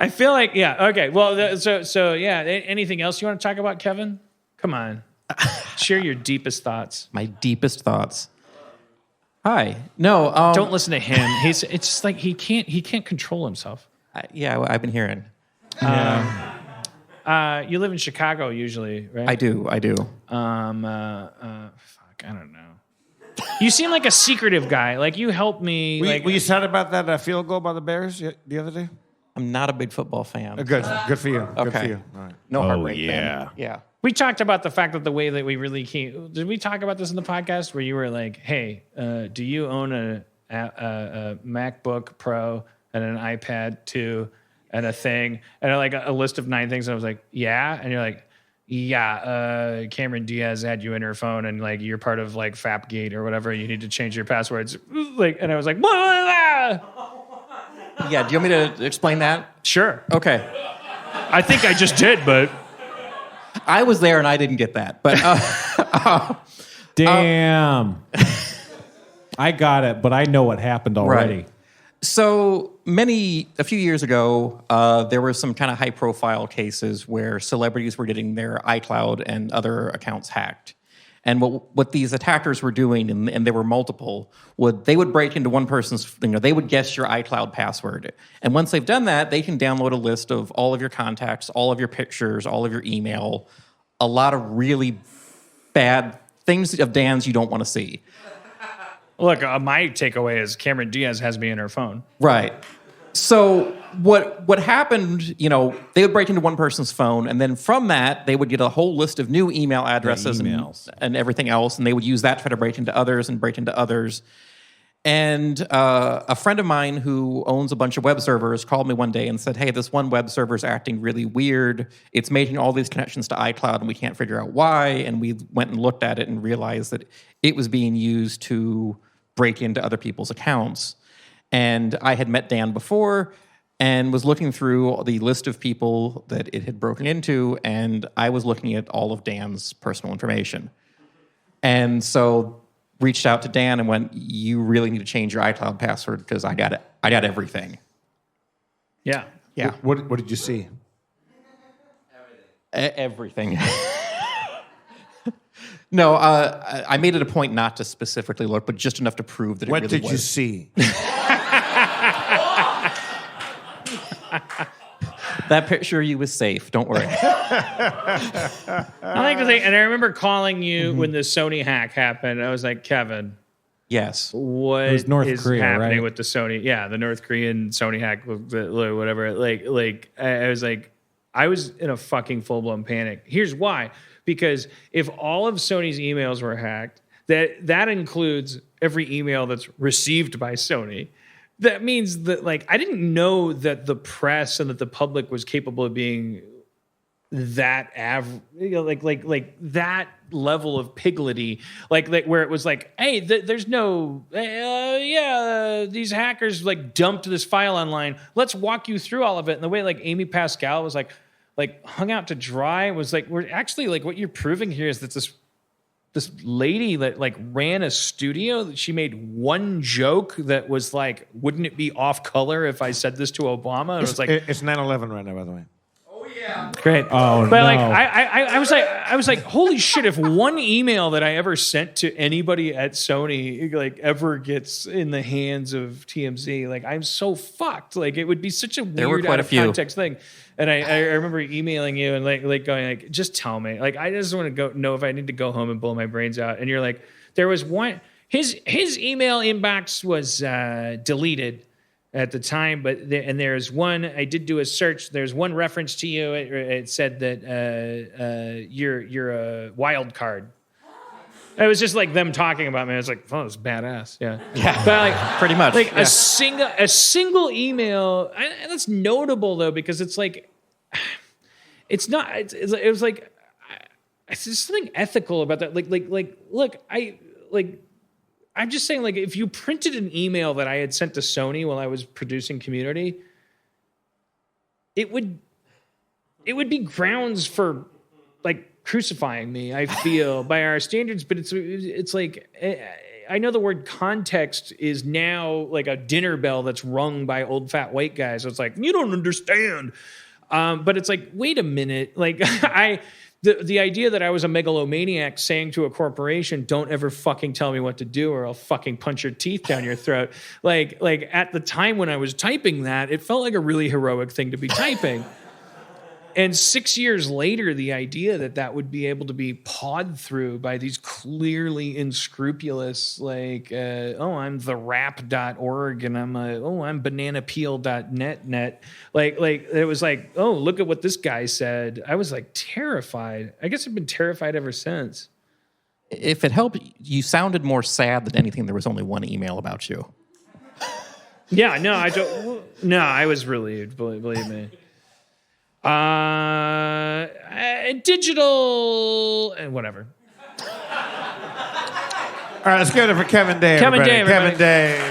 I feel like, yeah, okay. Well, so yeah. Anything else you want to talk about, Kevin? Come on, share your deepest thoughts. My deepest thoughts. Hi. No. Don't listen to him. It's just like he can't control himself. Yeah, I've been hearing. You live in Chicago usually, right? I do. Fuck, I don't know. You seem like a secretive guy. Like you helped me. Were you sad about that field goal by the Bears the other day? I'm not a big football fan. Good for you. Good Okay. for you. All right. No heart rate. yeah. Fan. Yeah. We talked about the fact that the way that we really can't. Did we talk about this in the podcast where you were like, "Hey, do you own a MacBook Pro and an iPad 2 and a thing and like a list of 9 things?" And I was like, "Yeah," and you're like, "Yeah." Cameron Diaz had you in her phone, and like you're part of like Fapgate or whatever. You need to change your passwords. Like, and I was like, blah, blah, blah. Yeah. Do you want me to explain that? Sure. Okay. I think I just did, but I was there and I didn't get that. But Damn. I got it, but I know what happened already. Right. So a few years ago, there were some kind of high-profile cases where celebrities were getting their iCloud and other accounts hacked. And what these attackers were doing, and there were multiple, they would break into one person's, they would guess your iCloud password. And once they've done that, they can download a list of all of your contacts, all of your pictures, all of your email, a lot of really bad things of Dan's you don't want to see. look, my takeaway is Cameron Diaz has me in her phone. Right. So what happened, they would break into one person's phone, and then from that, they would get a whole list of new email addresses and everything else, and they would use that to try to break into others and break into others. And a friend of mine who owns a bunch of web servers called me one day and said, "Hey, this one web server is acting really weird. It's making all these connections to iCloud, and we can't figure out why." And we went and looked at it and realized that it was being used to break into other people's accounts. And I had met Dan before and was looking through the list of people that it had broken into, and I was looking at all of Dan's personal information. And so reached out to Dan and went, "You really need to change your iCloud password because I got it. I got everything." Yeah. Yeah. What did you see? Everything. No, I made it a point not to specifically look, but just enough to prove that it really was. What did you see? That picture of you was safe. Don't worry. I like to think, and I remember calling you when the Sony hack happened. I was like, Kevin, Yes. what It was North is Korea, happening right? with the Sony? Yeah, the North Korean Sony hack, whatever. Like I was like, I was in a fucking full blown panic. Here's why: because if all of Sony's emails were hacked, that includes every email that's received by Sony. That means that, like, I didn't know that the press and that the public was capable of being that like that level of piglety, like where it was like, hey, there's no, these hackers like dumped this file online. Let's walk you through all of it. And the way like Amy Pascal was like hung out to dry was like, we're actually like, what you're proving here is that this lady that like ran a studio, that she made one joke that was like, wouldn't it be off color if I said this to Obama? And it was like, It's 9/11 right now, by the way. great. Oh, but no. like I was like, holy shit, if one email that I ever sent to anybody at Sony like ever gets in the hands of TMZ, like I'm so fucked. Like it would be such a There were weird quite out a of few. context thing. And I remember emailing you and like going like, just tell me. Like I just want to know if I need to go home and blow my brains out. And you're like, there was one, his email inbox was deleted at the time, but there's one, I did do a search. There's one reference to you. It said that you're a wild card. It was just like them talking about me. I was like, oh, it's badass. Yeah. Yeah. But like Pretty much. like yeah. a single email. And that's notable though, because it's like, it's not, it was like, it's just something ethical about that. Like, look, I'm just saying, like, if you printed an email that I had sent to Sony while I was producing Community, it would be grounds for like crucifying me, I feel, by our standards. But it's like I know the word context is now like a dinner bell that's rung by old fat white guys. So it's like, you don't understand. But it's like, wait a minute. Like the idea that I was a megalomaniac saying to a corporation, don't ever fucking tell me what to do or I'll fucking punch your teeth down your throat. Like at the time when I was typing that, it felt like a really heroic thing to be typing. And 6 years later, the idea that would be able to be pawed through by these clearly unscrupulous, like, I'm therap.org and I'm bananapeel.net. Like it was like, oh, look at what this guy said. I was like terrified. I guess I've been terrified ever since. If it helped, you sounded more sad than anything. There was only one email about you. Yeah, no, I don't. No, I was relieved. Believe me. Digital and whatever. All right, let's give it for Kevin Day. Kevin everybody. Day, everybody. Kevin Day.